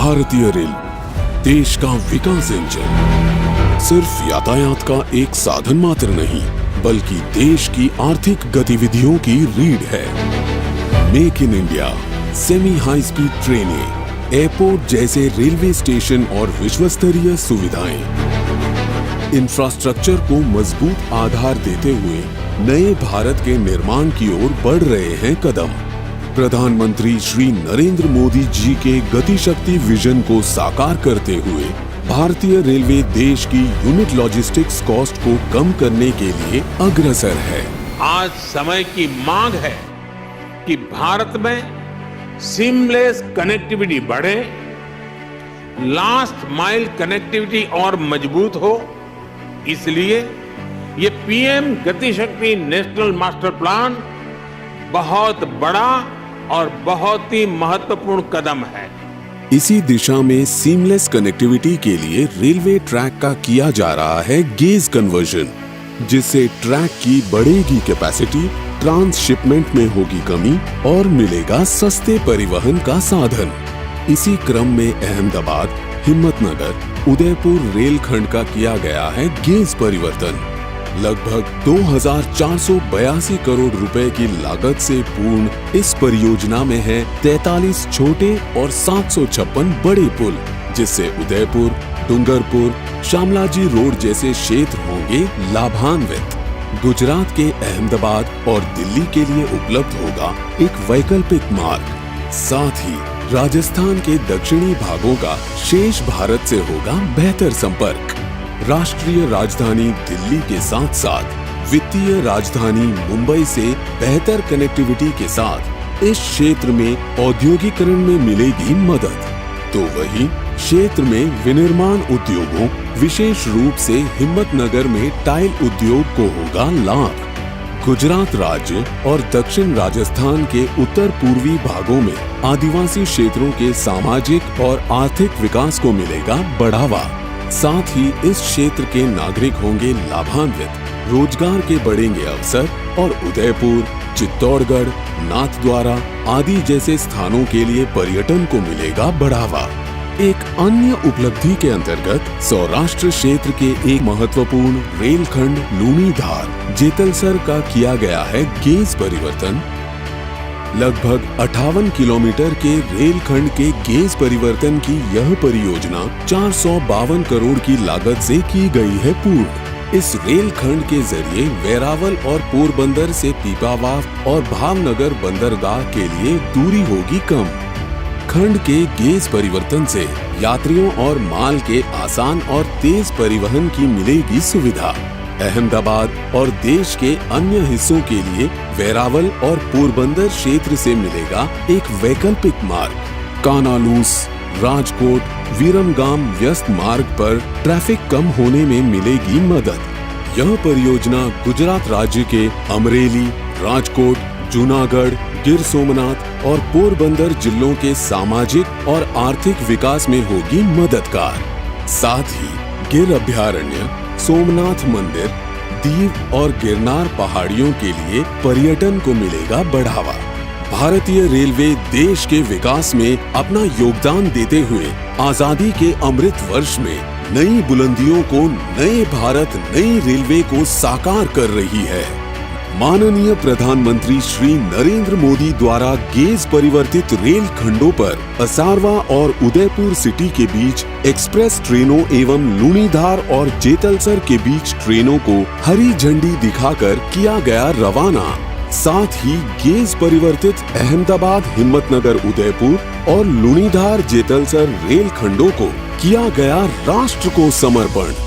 भारतीय रेल देश का विकास इंजन सिर्फ यातायात का एक साधन मात्र नहीं, बल्कि देश की आर्थिक गतिविधियों की रीढ़ है। Make in India, semi high speed ट्रेनें, एयरपोर्ट जैसे रेलवे स्टेशन और विश्वस्तरीय सुविधाएं, इंफ्रास्ट्रक्चर को मजबूत आधार देते हुए नए भारत के निर्माण की ओर बढ़ रहे हैं कदम। प्रधानमंत्री श्री नरेंद्र मोदी जी के गति शक्ति विजन को साकार करते हुए भारतीय रेलवे देश की यूनिट लॉजिस्टिक्स कॉस्ट को कम करने के लिए अग्रसर है। आज समय की मांग है कि भारत में सीमलेस कनेक्टिविटी बढ़े, लास्ट माइल कनेक्टिविटी और मजबूत हो। इसलिए ये पीएम गति शक्ति नेशनल मास्टर प्लान बहुत बड़ा और बहुत ही महत्वपूर्ण कदम है। इसी दिशा में सीमलेस कनेक्टिविटी के लिए रेलवे ट्रैक का किया जा रहा है गेज कन्वर्जन, जिससे ट्रैक की बढ़ेगी कैपेसिटी, ट्रांसशिपमेंट में होगी कमी और मिलेगा सस्ते परिवहन का साधन। इसी क्रम में अहमदाबाद, हिम्मतनगर, उदयपुर रेलखंड का किया गया है गेज परिवर्तन। लगभग 2482 करोड़ रुपए की लागत से पूर्ण इस परियोजना में है 43 छोटे और 756 बड़े पुल, जिससे उदयपुर, डूंगरपुर, शामलाजी रोड जैसे क्षेत्र होंगे लाभान्वित। गुजरात के अहमदाबाद और दिल्ली के लिए उपलब्ध होगा एक वैकल्पिक मार्ग। साथ ही राजस्थान के दक्षिणी भागों का शेष भारत से होगा बेहतर संपर्क। राष्ट्रीय राजधानी दिल्ली के साथ साथ वित्तीय राजधानी मुंबई से बेहतर कनेक्टिविटी के साथ इस क्षेत्र में औद्योगिकरण में मिलेगी मदद। तो वहीं क्षेत्र में विनिर्माण उद्योगों, विशेष रूप से हिम्मतनगर में टाइल उद्योग को होगा लाभ। गुजरात राज्य और दक्षिण राजस्थान के उत्तर पूर्वी भागों में आदिवासी क्षेत्रों के सामाजिक और आर्थिक विकास को मिलेगा बढ़ावा। साथ ही इस क्षेत्र के नागरिक होंगे लाभान्वित, रोजगार के बढ़ेंगे अवसर और उदयपुर, चित्तौड़गढ़, नाथद्वारा आदि जैसे स्थानों के लिए पर्यटन को मिलेगा बढ़ावा। एक अन्य उपलब्धि के अंतर्गत सौराष्ट्र क्षेत्र के एक महत्वपूर्ण रेलखंड लूणीधार, जेतलसर का किया गया है गेज परिवर्तन। लगभग 58 किलोमीटर के रेलखंड के गेज परिवर्तन की यह परियोजना 452 करोड़ की लागत से की गई है पूर्ण। इस रेलखंड के जरिए वेरावल और पोरबंदर से पीपावाव और भावनगर बंदरगाह के लिए दूरी होगी कम। खंड के गेज परिवर्तन से यात्रियों और माल के आसान और तेज परिवहन की मिलेगी सुविधा। अहमदाबाद और देश के अन्य हिस्सों के लिए वेरावल और पोरबंदर क्षेत्र से मिलेगा एक वैकल्पिक मार्ग। कानालूस, राजकोट, विरमगाम व्यस्त मार्ग पर ट्रैफिक कम होने में मिलेगी मदद। यह परियोजना गुजरात राज्य के अमरेली, राजकोट, जूनागढ़, गिर सोमनाथ और पोरबंदर जिलों के सामाजिक और आर्थिक विकास में होगी मददगार। साथ ही गिर अभयारण्य, सोमनाथ मंदिर, दीव और गिरनार पहाड़ियों के लिए पर्यटन को मिलेगा बढ़ावा। भारतीय रेलवे देश के विकास में अपना योगदान देते हुए आजादी के अमृत वर्ष में नई बुलंदियों को, नए भारत, नई रेलवे को साकार कर रही है। माननीय प्रधानमंत्री श्री नरेंद्र मोदी द्वारा गेज परिवर्तित रेल खंडों पर असारवा और उदयपुर सिटी के बीच एक्सप्रेस ट्रेनों एवं लूणीधार और जेतलसर के बीच ट्रेनों को हरी झंडी दिखाकर किया गया रवाना। साथ ही गेज परिवर्तित अहमदाबाद, हिम्मतनगर, उदयपुर और लूणीधार जेतलसर रेल खंडों को किया गया राष्ट्र को समर्पण।